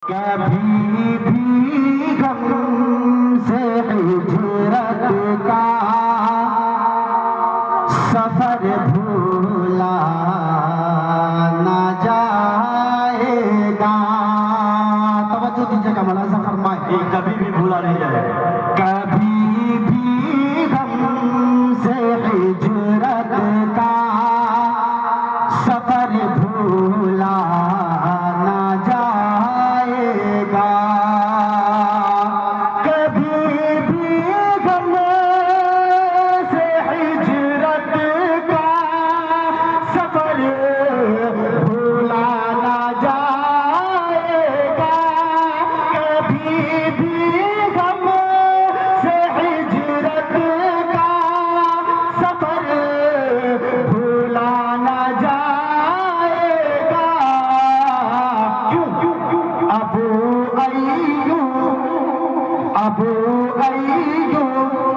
कभी भी गम से हिजरत का सफर भूला ना जाएगा। तवज्जो दीजिएगा, मौलाना फरमाए कभी भी भूला नहीं जाएगा। कभी भी गम से हिजरत का सफर भूला ना जाएगा। कभी भी गम से हिजरत का सफर भूला ना जाएगा। कभी भी गम से हिजरत का सफर भूला ना जाएगा। अबू अय्यूब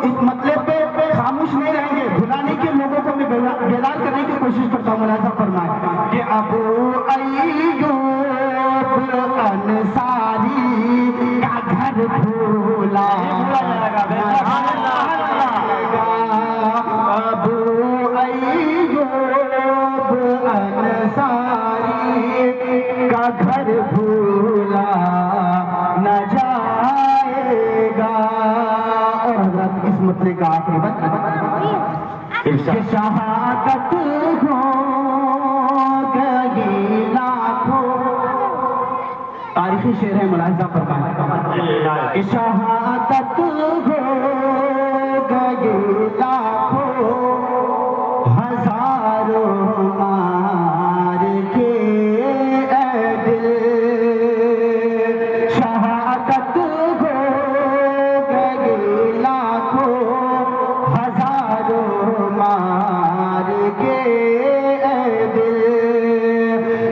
इस मतलब पे खामोश नहीं रहेंगे, भुलाने के लोगों को मैं बेदार करने की कोशिश करता हूँ। मुलाज़ा फरमाए कि अबू अय्यूब अंसारी का घर भूला अबू अय्यूब अंसारी का घर भूला न जाएगा। और हजरत इस मसले का आखिरी बात शहादत हो गई लाखों। तारीखी शेर है, मुलाहिजा फरमाए शहादत हो गई लाखों हजारों मार के ऐ दिल। शहादत हो गई लाखों हजारों मार के ऐ दिल।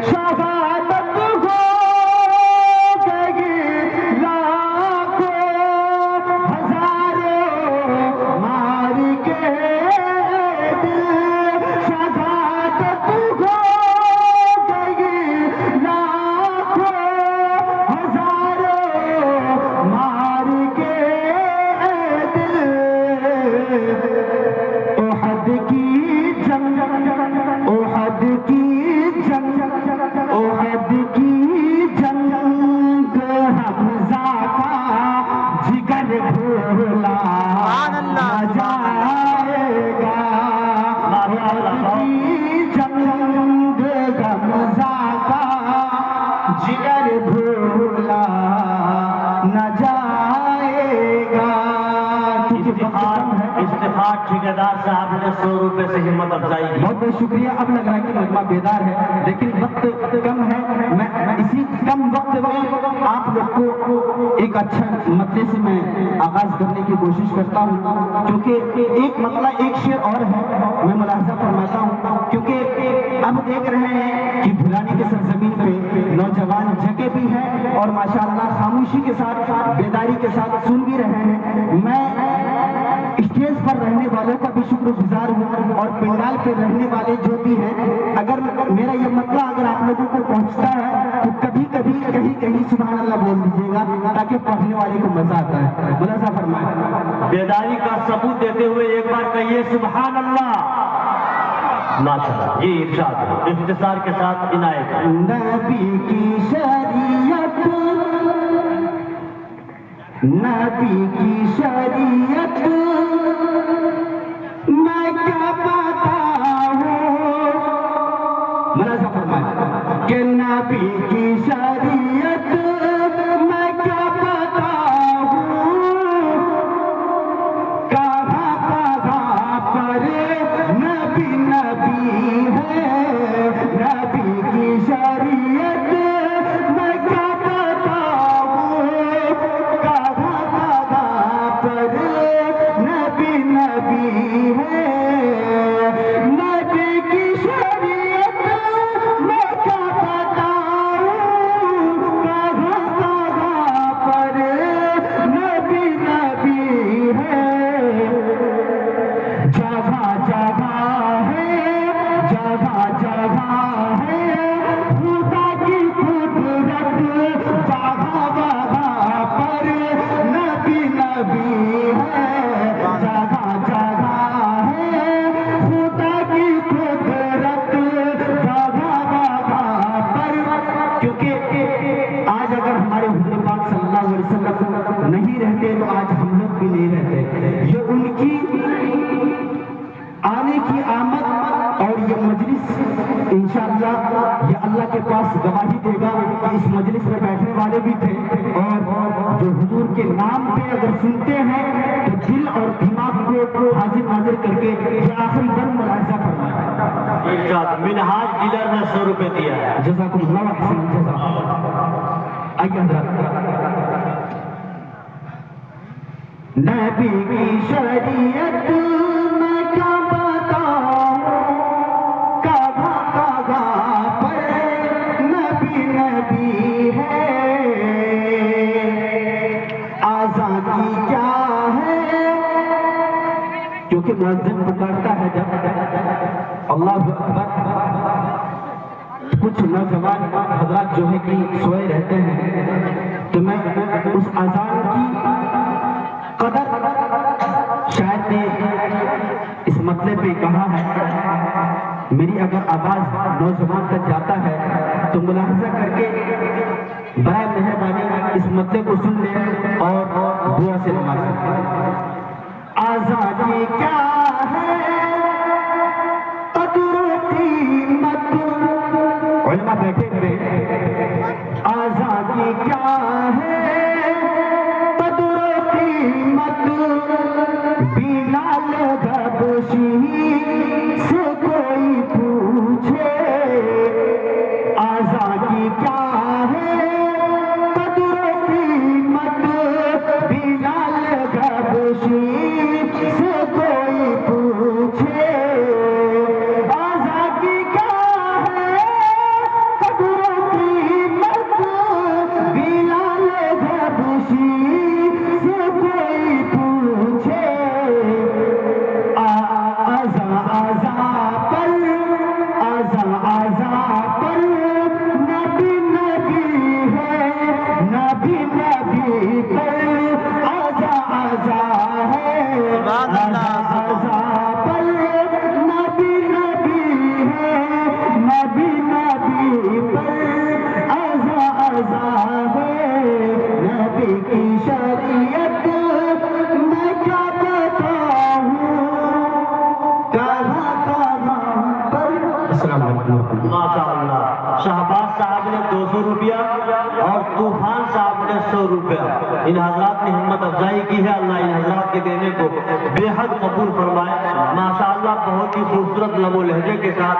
शहादत हो गई लाखों हजारों मार के ऐ दिल। शहादत हो गई लाखों हजारों मार के ऐ दिल। ओहद की जंग ओहद की जंग ओहद की जंग हमजा का जिगर भूला ना जाएगा। ओहद की जंग हमजा का जिगर भूला न जाएगा। इस्तिफाक ठेकेदार साहब ने 100 रुपए से हिम्मत अफजाई की। बहुत बहुत शुक्रिया। अब लग रहा है कि मजमा बेदार है, लेकिन वक्त कम है। मैं इसी कम वक्त में आप लोग को एक अच्छा मतले से मैं आगाज करने की कोशिश करता हूँ, क्योंकि एक मतला एक शेर और है, मैं मुलाहजा फरमाता हूँ। क्योंकि अब देख रहे हैं कि भुलाने के सरजमीन पे नौजवान जगह भी है और माशाअल्लाह खामोशी के साथ बेदारी के साथ सुन भी रहे हैं। मैं स्टेज पर रहने वालों का भी शुक्रगुजार हूँ और पंडाल पे रहने वाले जो भी हैं, अगर मेरा ये मतला अगर आप लोगों को पहुँचता है तो कभी कभी कहीं कहीं सुभान अल्लाह बोल दीजिएगा, ताकि पढ़ने वाले को मजा आता है। मुलाज़ा फरमाए बेदारी का सबूत देते हुए एक बार कहिए सुभान अल्लाह। माशाअल्लाह, ये इरशाद इख्तिसार के साथ इनायत है। नबी की शरीयत नबी की शरीयत मैं क्या बताऊं। मुलाज़ा फरमाए कि नबी की शरीयत मैं क्या बताऊं। कहाँ कहाँ पर नबी नबी है। नबी की शरीयत मैं क्या बताऊं। कहाँ कहाँ पर नबी नबी है। नबी की शरीयत मैं क्या बताऊं। इंशाअल्लाह ये अल्लाह के पास गवाही देगा कि इस मजलिस में बैठने वाले भी थे और जो हुजूर के नाम पे अगर सुनते हैं तो दिल और दिमाग को हाजिर नाजिर करके ये आखिरी दम मुलाहिजा फरमाया। इरशाद मिनहाज डीलर ने 100 रुपए दिया है। जज़ाकुमुल्लाह अहसन जज़ा। आइए हज़रात, नबी की शरीयत में क्या बताऊं, कागा कागा पर नबी नबी है, आजादी क्या है, क्योंकि मुअज्जिन पुकारता है जब अल्लाहु अकबर, कुछ नौजवान हजरात जो है कि सोए रहते हैं, तो मैं उस अजान की कदर शायद ने इस मतले पे कहा है, मेरी अगर आवाज नौजवान तक जाता है तो मुलाहिजा करके बराए मेहरबानी इस मतले को सुन ले और दुआ से नवाजें। आजादी क्या है, कदर कीमत, उलमा बैठे हुए, आजादी क्या है, कदर कीमत, बिलाल हबशी से कोई पूछे, आजादी क्या है, कदर कीमत, बिलाल हबशी से कोई पूछे, आजादी क्या है, कदर कीमत, बिलाल हबशी से कोई पूछे, आजा आजा पर, आजा आजा पर नबी नबी है, नबी नबी पर आजा आजा है, आजा आजा पर नबी नबी है, नबी नबी पर आजा आजा है, नबी की शरीयत मैं क्या बताऊं, कहाँ कहाँ पर। अस्सलाम वालेकुम। माशाअल्लाह, शहबाज साहब ने 200 रुपया और तूफान साहब ने 100 रुपया। इन हजरात ने हिम्मत अफजाई की है। अल्लाह इन हजरात के देने को बेहद कबूल फरमाए। माशाअल्लाह, बहुत ही खूबसूरत लबो लहजे के साथ